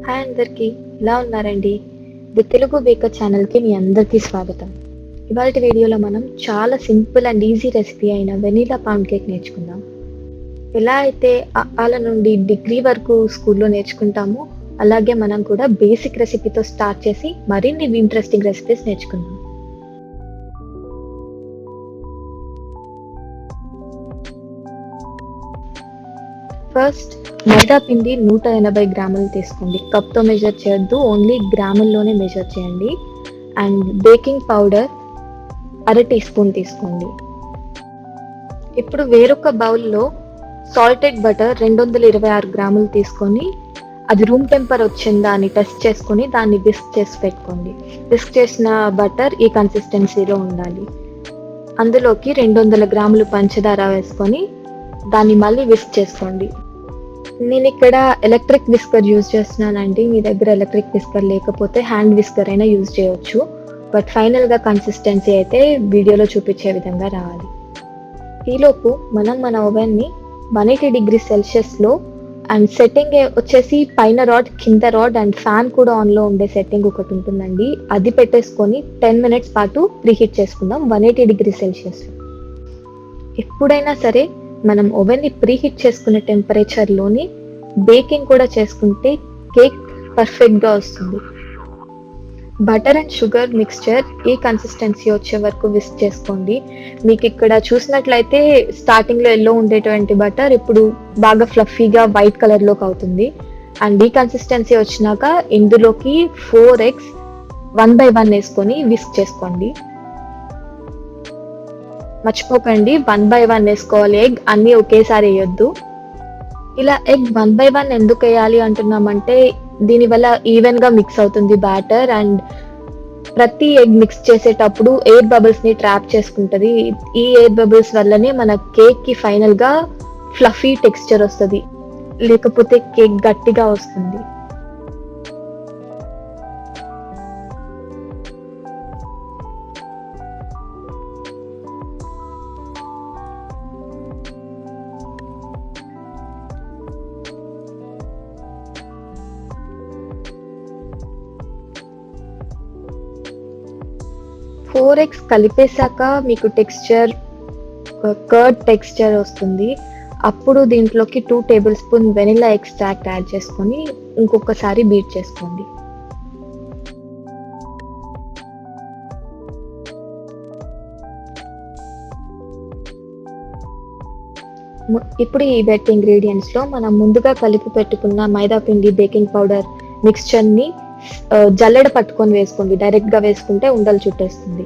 Hi అందరికీ, ఎలా ఉన్నారండి? ది తెలుగు బేకర్ ఛానల్కి మీ అందరికీ స్వాగతం. ఇవాళ వీడియోలో మనం చాలా సింపుల్ అండ్ ఈజీ రెసిపీ అయిన వెనీలా పౌండ్ కేక్ నేర్చుకుందాం. ఎలా అయితే ఆల నుండి డిగ్రీ వరకు స్కూల్లో నేర్చుకుంటామో అలాగే మనం కూడా బేసిక్ రెసిపీతో స్టార్ట్ చేసి మరిన్ని ఇంట్రెస్టింగ్ రెసిపీస్ నేర్చుకుందాం. ఫస్ట్ మైదా పిండి 180 గ్రాములు తీసుకోండి. కప్తో మెజర్ చేయొద్దు, ఓన్లీ గ్రాముల్లోనే మెజర్ చేయండి. And baking powder 1/2 teaspoon తీసుకోండి. ఇప్పుడు వేరొక బౌల్లో సాల్టెడ్ బటర్ 226 గ్రాములు తీసుకొని అది రూమ్ టెంపర్ వచ్చిందా అని టెస్ట్ చేసుకొని దాన్ని విస్క్ చేసి పెట్టుకోండి. విస్క్ చేసిన బటర్ ఈ కన్సిస్టెన్సీలో ఉండాలి. అందులోకి 200 గ్రాములు పంచదార వేసుకొని దాన్ని మళ్ళీ విస్క్ చేసుకోండి. నేను ఇక్కడ ఎలక్ట్రిక్ విస్కర్ యూజ్ చేస్తున్నానండి. మీ దగ్గర ఎలక్ట్రిక్ విస్కర్ లేకపోతే హ్యాండ్ విస్కర్ అయినా యూజ్ చేయొచ్చు. బట్ ఫైనల్గా కన్సిస్టెన్సీ అయితే వీడియోలో చూపించే విధంగా రావాలి. ఈలోపు మనం మన ఓవెన్ని 180 డిగ్రీ సెల్సియస్లో అండ్ సెట్టింగ్ వచ్చేసి పైన రాడ్, కింద రాడ్ అండ్ ఫ్యాన్ కూడా ఆన్లో ఉండే సెట్టింగ్ ఒకటి ఉంటుందండి. అది పెట్టేసుకొని 10 మినిట్స్ పాటు ప్రీహీట్ చేసుకుందాం 180 డిగ్రీ సెల్సియస్లో. ఎప్పుడైనా సరే మనం ఓవెన్ని ప్రీహీట్ చేసుకునే టెంపరేచర్లోని బేకింగ్ కూడా చేసుకుంటే కేక్ పర్ఫెక్ట్గా వస్తుంది. బటర్ అండ్ షుగర్ మిక్స్చర్ ఈ కన్సిస్టెన్సీ వచ్చే వరకు విస్క్ చేసుకోండి. మీకు ఇక్కడ చూసినట్లయితే స్టార్టింగ్లో ఎల్లో ఉండేటువంటి బటర్ ఇప్పుడు బాగా ఫ్లఫీగా వైట్ కలర్లోకి అవుతుంది. అండ్ ఈ కన్సిస్టెన్సీ వచ్చినాక ఇందులోకి 4 eggs 1/1 వేసుకొని విస్క్ చేసుకోండి. మర్చిపోకండి 1/1 వేసుకోవాలి. ఎగ్ అన్నీ ఒకేసారి వేయొద్దు. ఇలా ఎగ్ 1/1 ఎందుకు వేయాలి అంటున్నామంటే దీనివల్ల ఈవెన్గా మిక్స్ అవుతుంది బ్యాటర్ అండ్ ప్రతి ఎగ్ మిక్స్ చేసేటప్పుడు ఎయిర్ బబుల్స్ని ట్రాప్ చేసుకుంటుంది. ఈ ఎయిర్ బబుల్స్ వల్లనే మన కేక్కి ఫైనల్గా ఫ్లఫీ టెక్స్చర్ వస్తుంది, లేకపోతే కేక్ గట్టిగా వస్తుంది. ఫోర్ ఎగ్స్ కలిపేశాక మీకు టెక్స్చర్ కర్డ్ టెక్స్చర్ వస్తుంది. అప్పుడు దీంట్లోకి 2 table spoon vanilla extract add చేసుకొని ఇంకొకసారి బీట్ చేసుకోండి. ఇప్పుడు ఈ వెట్ ఇంగ్రీడియంట్స్లో మనం ముందుగా కలిపి పెట్టుకున్న మైదా పిండి, బేకింగ్ పౌడర్ మిక్స్చర్ని జల్లెడ పట్టుకొని వేసుకోండి. డైరెక్ట్గా వేసుకుంటే ఉండలు చుట్టేస్తుంది.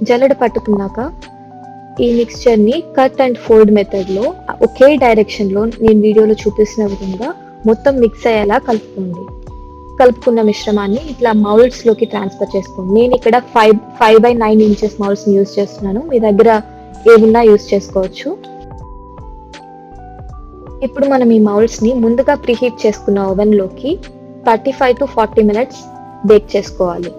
జల్లెడ పట్టుకున్నాక ఈ మిక్స్చర్ని కట్ అండ్ ఫోల్డ్ మెథడ్లో ఒకే డైరెక్షన్లో నేను వీడియోలో చూపిస్తున్న విధంగా మొత్తం మిక్స్ అయ్యేలా కలుపుకోండి. కలుపుకున్న మిశ్రమాన్ని ఇట్లా మౌల్డ్స్లోకి ట్రాన్స్ఫర్ చేసుకోండి. నేను ఇక్కడ 5/9 ఇంచెస్ మౌల్డ్స్ని యూజ్ చేస్తున్నాను. మీ దగ్గర ఏమున్నా యూజ్ చేసుకోవచ్చు. ఇప్పుడు మనం ఈ మౌల్డ్స్ని ముందుగా ప్రీహీట్ చేసుకున్న ఓవెన్లోకి 35 to 40 మినిట్స్ బేక్ చేసుకోవాలి.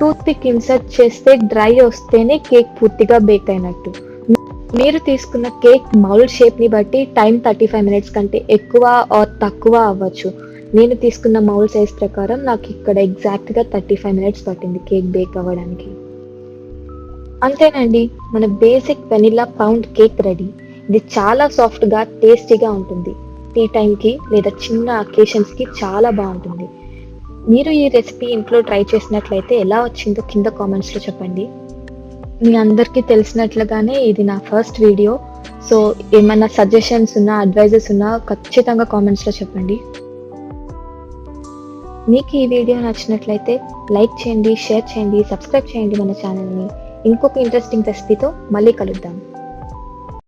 టూత్ పిక్ ఇన్సర్ట్ చేస్తే డ్రై వస్తేనే కేక్ పూర్తిగా బేక్ అయినట్టు. మీరు తీసుకున్న కేక్ మౌల్డ్ షేప్ని బట్టి టైం 35 మినిట్స్ కంటే ఎక్కువ ఆర్ తక్కువ అవ్వచ్చు. నేను తీసుకున్న మౌల్డ్ సైజ్ ప్రకారం నాకు ఇక్కడ ఎగ్జాక్ట్గా 35 మినిట్స్ పట్టింది కేక్ బేక్ అవ్వడానికి. అంతేనండి, మన basic vanilla pound cake ready. ఇది చాలా సాఫ్ట్గా, టేస్టీగా ఉంటుంది. టీ టైంకి లేదా చిన్న అకేషన్స్కి చాలా బాగుంటుంది. మీరు ఈ రెసిపీ ఇంట్లో ట్రై చేసినట్లయితే ఎలా వచ్చిందో కింద కామెంట్స్లో చెప్పండి. మీ అందరికీ తెలిసినట్లుగానే ఇది నా ఫస్ట్ వీడియో. సో ఏమైనా సజెషన్స్ ఉన్నా, అడ్వైజెస్ ఉన్నా ఖచ్చితంగా కామెంట్స్లో చెప్పండి. మీకు ఈ వీడియో నచ్చినట్లయితే లైక్ చేయండి, షేర్ చేయండి, సబ్స్క్రైబ్ చేయండి మన ఛానల్ని. ఇంకొక ఇంట్రెస్టింగ్ రెసిపీతో మళ్ళీ కలుద్దాం.